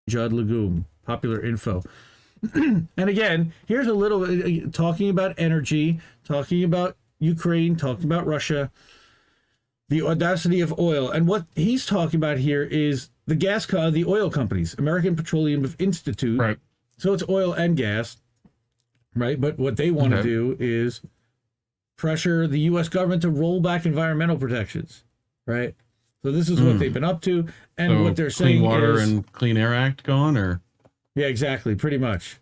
Judd, Legum, Popular Info. And again, here's a little talking about energy, talking about Ukraine, talking about Russia, the audacity of oil. And what he's talking about here is the oil companies, American Petroleum Institute. Right. So it's oil and gas, right? But what they want to do is pressure the U.S. government to roll back environmental protections, right? So this is what they've been up to, and so what they're saying is Clean Water and Clean Air Act gone, or yeah, exactly, pretty much.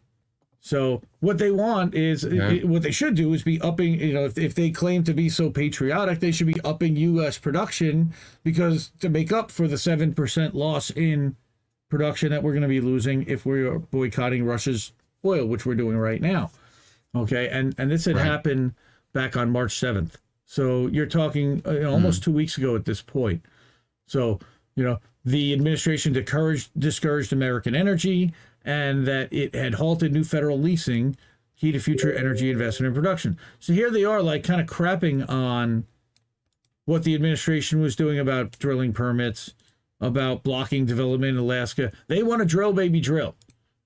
So what they want is what they should do is be upping. You know, if they claim to be so patriotic, they should be upping U.S. production because to make up for the 7% loss in production that we're going to be losing if we're boycotting Russia's oil, which we're doing right now. Okay, and this had happened back on March 7th. So you're talking almost 2 weeks ago at this point. So, the administration discouraged American energy and that it had halted new federal leasing, key to future energy investment and production. So here they are like kind of crapping on what the administration was doing about drilling permits, about blocking development in Alaska. They want to drill, baby, drill.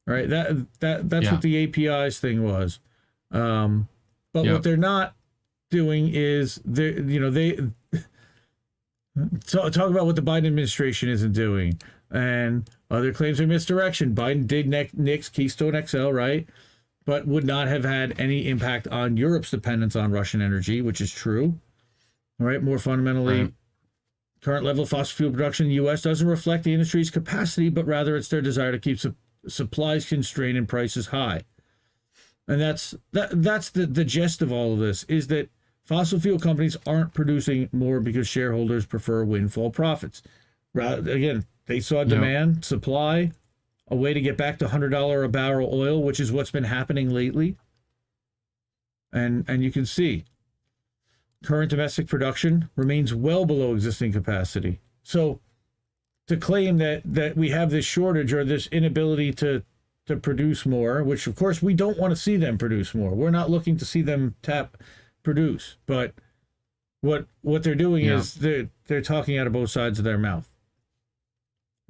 Right? That's what the APIs thing was. But what they're not doing is they talk about what the Biden administration isn't doing and other claims of misdirection. Biden did nix Keystone XL, right? But would not have had any impact on Europe's dependence on Russian energy, which is true. All right. More fundamentally, current level of fossil fuel production in the U.S. doesn't reflect the industry's capacity, but rather it's their desire to keep supplies constrained and prices high. And that's the gist of all of this, is that fossil fuel companies aren't producing more because shareholders prefer windfall profits. Again, they saw demand, supply, a way to get back to $100 a barrel oil, which is what's been happening lately. And you can see current domestic production remains well below existing capacity. So to claim that we have this shortage or this inability to produce more, which of course we don't want to see them produce more. We're not looking to see them produce, but what they're doing is they're talking out of both sides of their mouth.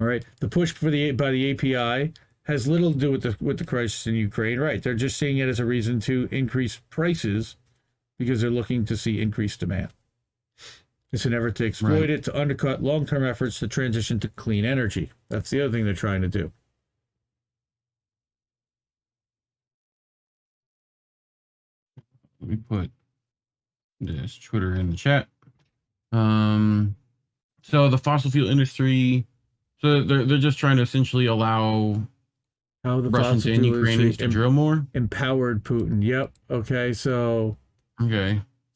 All right, the push by the API has little to do with the crisis in Ukraine. Right, they're just seeing it as a reason to increase prices because they're looking to see increased demand. It's an effort to exploit it to undercut long-term efforts to transition to clean energy. That's the other thing they're trying to do. Let me put this Twitter in the chat. So the fossil fuel industry, so they're just trying to essentially allow Russians and Ukrainians to drill more? Empowered Putin. Yep. Okay, so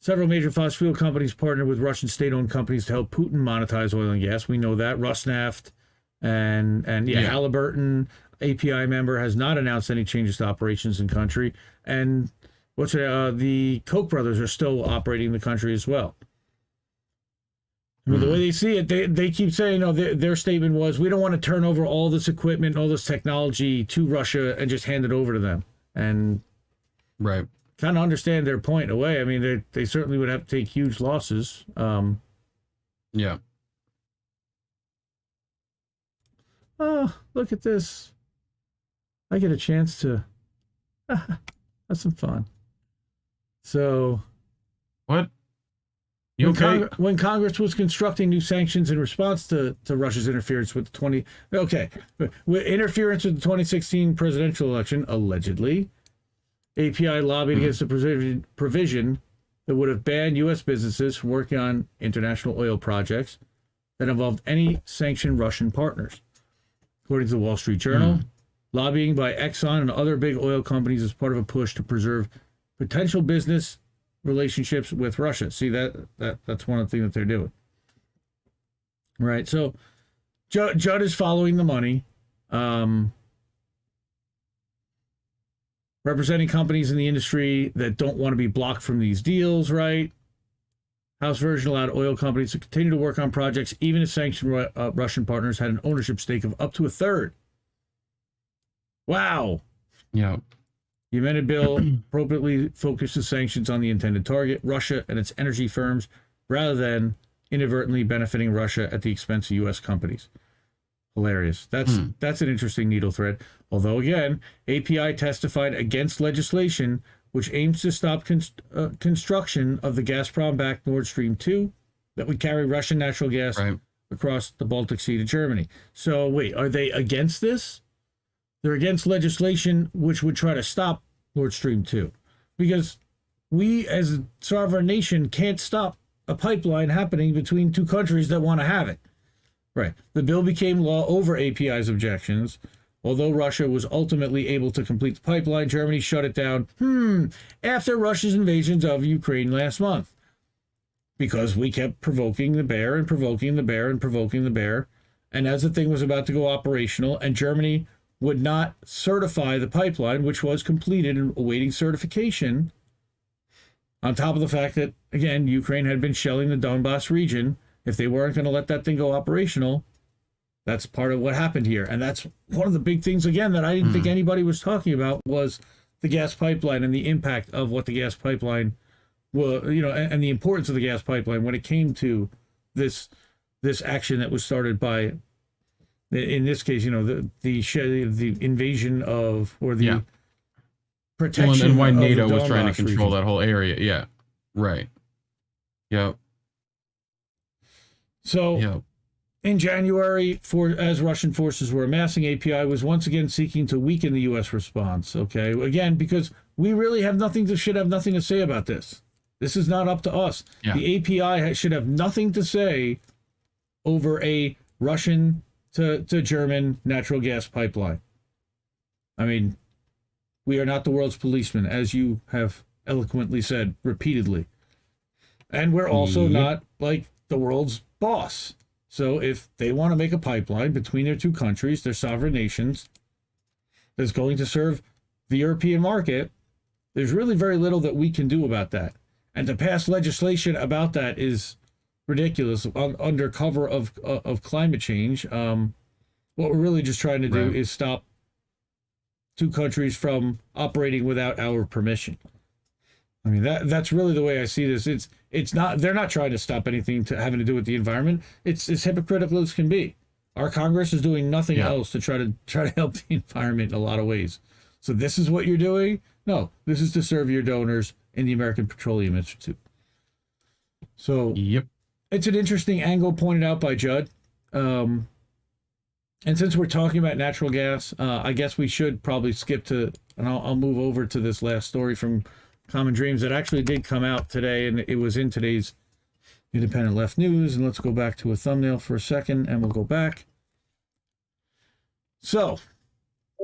several major fossil fuel companies partnered with Russian state-owned companies to help Putin monetize oil and gas. We know that. Rosneft and Halliburton, API member, has not announced any changes to operations in country. And the Koch brothers are still operating the country as well. I mean, the way they see it, they keep saying, their statement was, we don't want to turn over all this equipment, all this technology to Russia and just hand it over to them. And kind of understand their point in a way. I mean, they certainly would have to take huge losses. Oh, look at this. I get a chance to have some fun. So, what? When Congress was constructing new sanctions in response to Russia's interference with the interference with the 2016 presidential election, allegedly, API lobbied against a provision that would have banned U.S. businesses from working on international oil projects that involved any sanctioned Russian partners. According to the Wall Street Journal, lobbying by Exxon and other big oil companies is part of a push to preserve potential business relationships with Russia. See, that's one of the things that they're doing. Right. So Judd is following the money, representing companies in the industry that don't want to be blocked from these deals. Right. House version allowed oil companies to continue to work on projects even if sanctioned Russian partners had an ownership stake of up to a third. Wow. Yeah. The amended bill appropriately focuses sanctions on the intended target, Russia and its energy firms, rather than inadvertently benefiting Russia at the expense of U.S. companies. Hilarious. That's an interesting needle thread. Although, again, API testified against legislation which aims to stop construction of the Gazprom-backed Nord Stream 2 that would carry Russian natural gas across the Baltic Sea to Germany. So, wait, are they against this? They're against legislation which would try to stop Nord Stream 2. Because we, as a sovereign nation, can't stop a pipeline happening between two countries that want to have it. Right. The bill became law over API's objections. Although Russia was ultimately able to complete the pipeline, Germany shut it down after Russia's invasions of Ukraine last month. Because we kept provoking the bear and provoking the bear and provoking the bear. And as the thing was about to go operational, and Germany would not certify the pipeline, which was completed and awaiting certification, on top of the fact that, again, Ukraine had been shelling the Donbass region, if they weren't going to let that thing go operational, that's part of what happened here. And that's one of the big things, again, that I didn't think anybody was talking about was the gas pipeline and the impact of what the gas pipeline was, and the importance of the gas pipeline when it came to this action that was started by, in this case, the invasion of, or the protection and why of NATO the was trying to Donbass control region. that whole area. Yeah. Right. Yep. So in January, as Russian forces were amassing, API was once again seeking to weaken the U.S. response. Okay, again, because we really should have nothing to say about this. This is not up to us. Yeah. The API should have nothing to say over a Russian to German natural gas pipeline. I mean, we are not the world's policeman, as you have eloquently said repeatedly. And we're also not like the world's boss. So if they want to make a pipeline between their two countries, their sovereign nations, that's going to serve the European market, there's really very little that we can do about that. And to pass legislation about that is ridiculous under cover of climate change. What we're really just trying to do is stop two countries from operating without our permission. I mean, that's really the way I see this. It's not, they're not trying to stop anything having to do with the environment. It's as hypocritical as can be. Our Congress is doing nothing else to try to help the environment in a lot of ways. So this is what you're doing? No, this is to serve your donors in the American Petroleum Institute. So it's an interesting angle pointed out by Judd. And since we're talking about natural gas, I guess we should probably skip to, and I'll move over to this last story from CommonDreams that actually did come out today, and it was in today's Independent Left News. And let's go back to a thumbnail for a second, and we'll go back. So,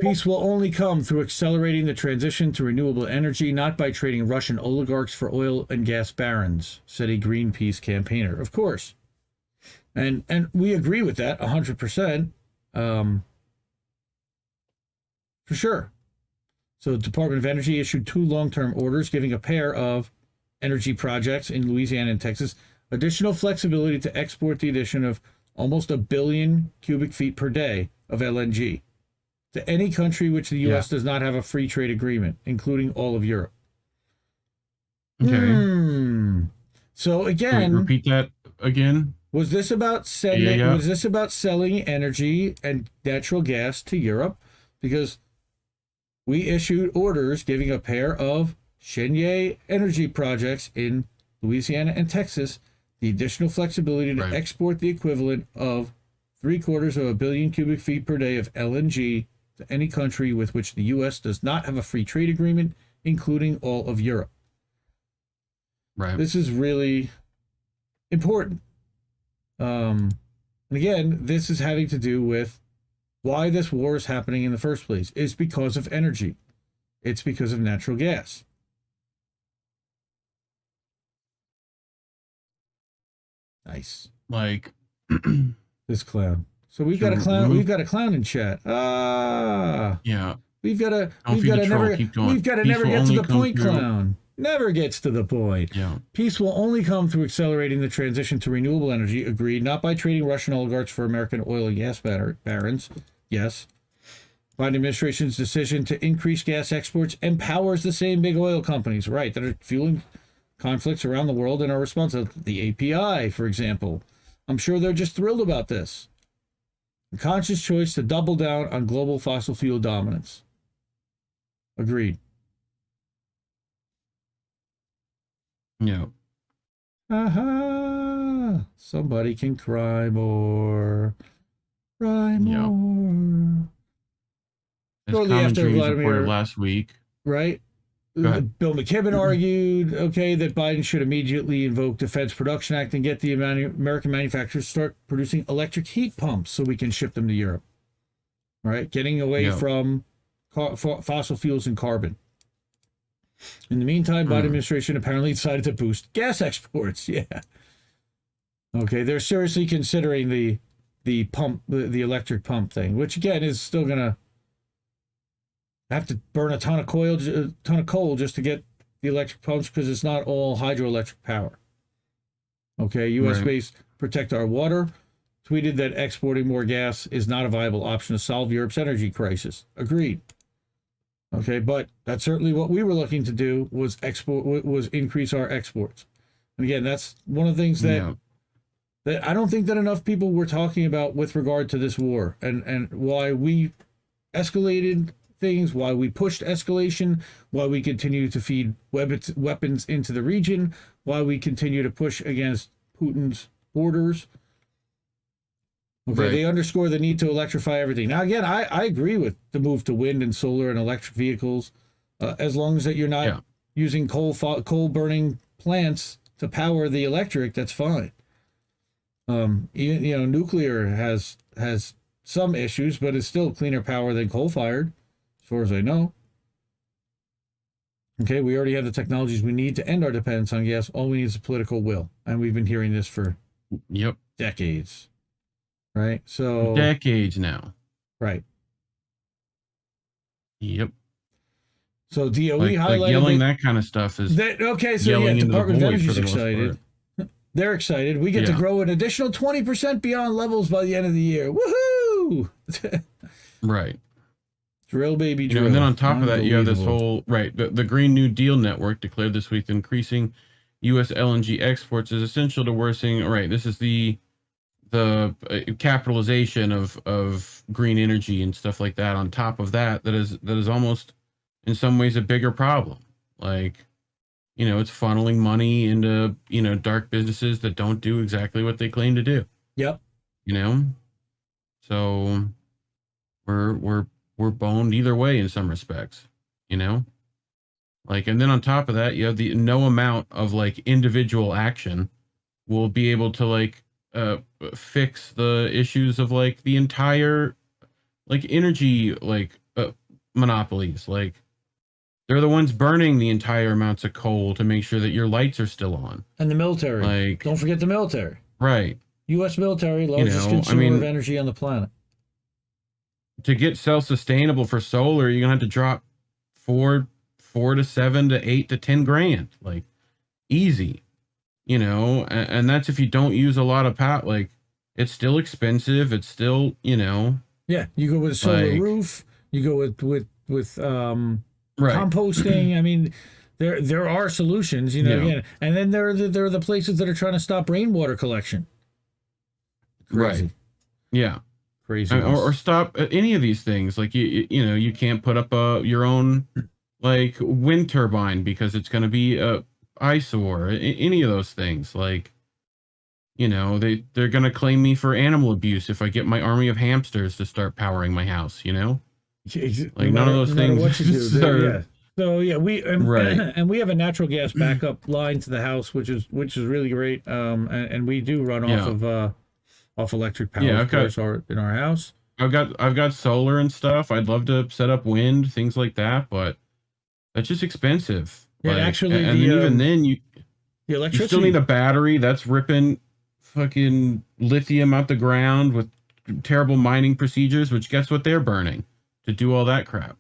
peace will only come through accelerating the transition to renewable energy, not by trading Russian oligarchs for oil and gas barons, said a Greenpeace campaigner. Of course. And we agree with that 100%. For sure. So the Department of Energy issued 2 long-term orders giving a pair of energy projects in Louisiana and Texas additional flexibility to export the addition of almost 1 billion cubic feet per day of LNG to any country which the U.S. does not have a free trade agreement, including all of Europe. Okay. So again, repeat that again. Was this about sending? Was this about selling energy and natural gas to Europe? Because we issued orders giving a pair of Cheniere energy projects in Louisiana and Texas the additional flexibility to export the equivalent of 750 million cubic feet per day of LNG to any country with which the U.S. does not have a free trade agreement, including all of Europe. Right. This is really important. And again, this is having to do with why this war is happening in the first place. It's because of energy. It's because of natural gas. Nice. Like this clown. So we've got a clown. We've got a clown in chat. Yeah. We've got to never get to the point, clown. Never gets to the point. Yeah. Peace will only come through accelerating the transition to renewable energy, agreed, not by trading Russian oligarchs for American oil and gas barons. Yes. Biden administration's decision to increase gas exports empowers the same big oil companies, right, that are fueling conflicts around the world and are responsible. The API, for example. I'm sure they're just thrilled about this. A conscious choice to double down on global fossil fuel dominance. Agreed. Yeah. Aha! Somebody can cry more. Cry more. As Shortly after CommonDreams reported Vladimir, last week. right? Bill McKibben argued, okay, that Biden should immediately invoke Defense Production Act and get the American manufacturers to start producing electric heat pumps so we can ship them to Europe. Right? Getting away from fossil fuels and carbon. In the meantime, Biden administration apparently decided to boost gas exports. Yeah. Okay, they're seriously considering the pump, the electric pump thing, which again is still gonna have to burn a ton of coal just to get the electric pumps because it's not all hydroelectric power. Okay, U.S.-based Protect Our Water tweeted that exporting more gas is not a viable option to solve Europe's energy crisis. Agreed. Okay, but that's certainly what we were looking to do was increase our exports. And again, that's one of the things that I don't think that enough people were talking about with regard to this war and why we escalated things, why we pushed escalation, why we continue to feed weapons into the region, why we continue to push against Putin's borders. Okay, They underscore the need to electrify everything. Now, again, I agree with the move to wind and solar and electric vehicles, as long as that you're not using coal burning plants to power the electric. That's fine. Even nuclear has some issues, but it's still cleaner power than coal fired, as far as I know. Okay, we already have the technologies we need to end our dependence on gas. All we need is a political will, and we've been hearing this for decades. Right, so decades now. Right. Yep. So DOE highlighted yelling that kind of stuff is okay. So Department of Energy's excited. They're excited. We get to grow an additional 20% beyond levels by the end of the year. Woohoo! Right. Drill, baby, drill. And then on top of that, you have this whole the Green New Deal Network declared this week increasing U.S. LNG exports is essential to worsening. Right. This is the capitalization of green energy and stuff like that. On top of that is almost in some ways a bigger problem. Like, it's funneling money into dark businesses that don't do exactly what they claim to do. Yep. So we're boned either way in some respects. Like, and then on top of that, you have no amount of individual action will be able to fix the issues of the entire energy monopolies. They're the ones burning the entire amounts of coal to make sure that your lights are still on. And the military. Don't forget the military. Right. U.S. military, largest consumer of energy on the planet. To get self-sustainable for solar, you're gonna have to drop $4 to $7 to $8 to $10,000, easy. And that's if you don't use a lot of power. It's still expensive. It's still, Yeah, you go with a solar roof. You go with composting. I mean, there are solutions, again. And then there are the places that are trying to stop rainwater collection. Crazy. Right. Yeah. Crazy. Or stop any of these things. You can't put up your own wind turbine because it's going to be a eyesore. Any of those things. They're going to claim me for animal abuse if I get my army of hamsters to start powering my house. None of those things. What you do, So and we have a natural gas backup line to the house, which is really great. And we do run off electric power, of course, in our house. I've got solar and stuff. I'd love to set up wind, things like that, but that's just expensive. Yeah, actually, even then the electricity, you still need a battery that's ripping fucking lithium out the ground with terrible mining procedures, which guess what they're burning to do all that crap.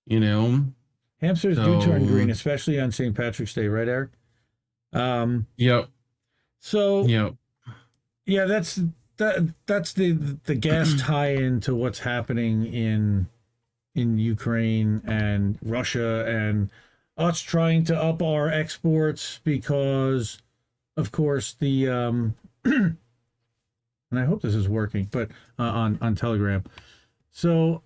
Hamsters do turn green, especially on St. Patrick's Day, right, Eric? Yep. So yep. Yeah, that's the gas tie-in to what's happening in Ukraine and Russia and us trying to up our exports because, of course, the and I hope this is working, but on Telegram. So,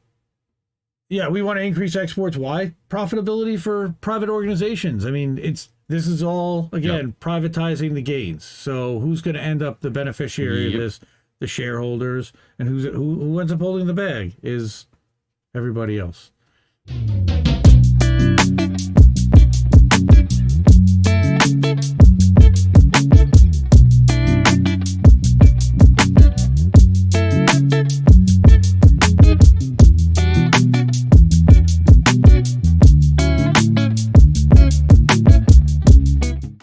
yeah, we want to increase exports. Why? Profitability for private organizations. I mean, this is all, again, privatizing the gains. So who's going to end up the beneficiary of this? The shareholders. And who ends up holding the bag is everybody else.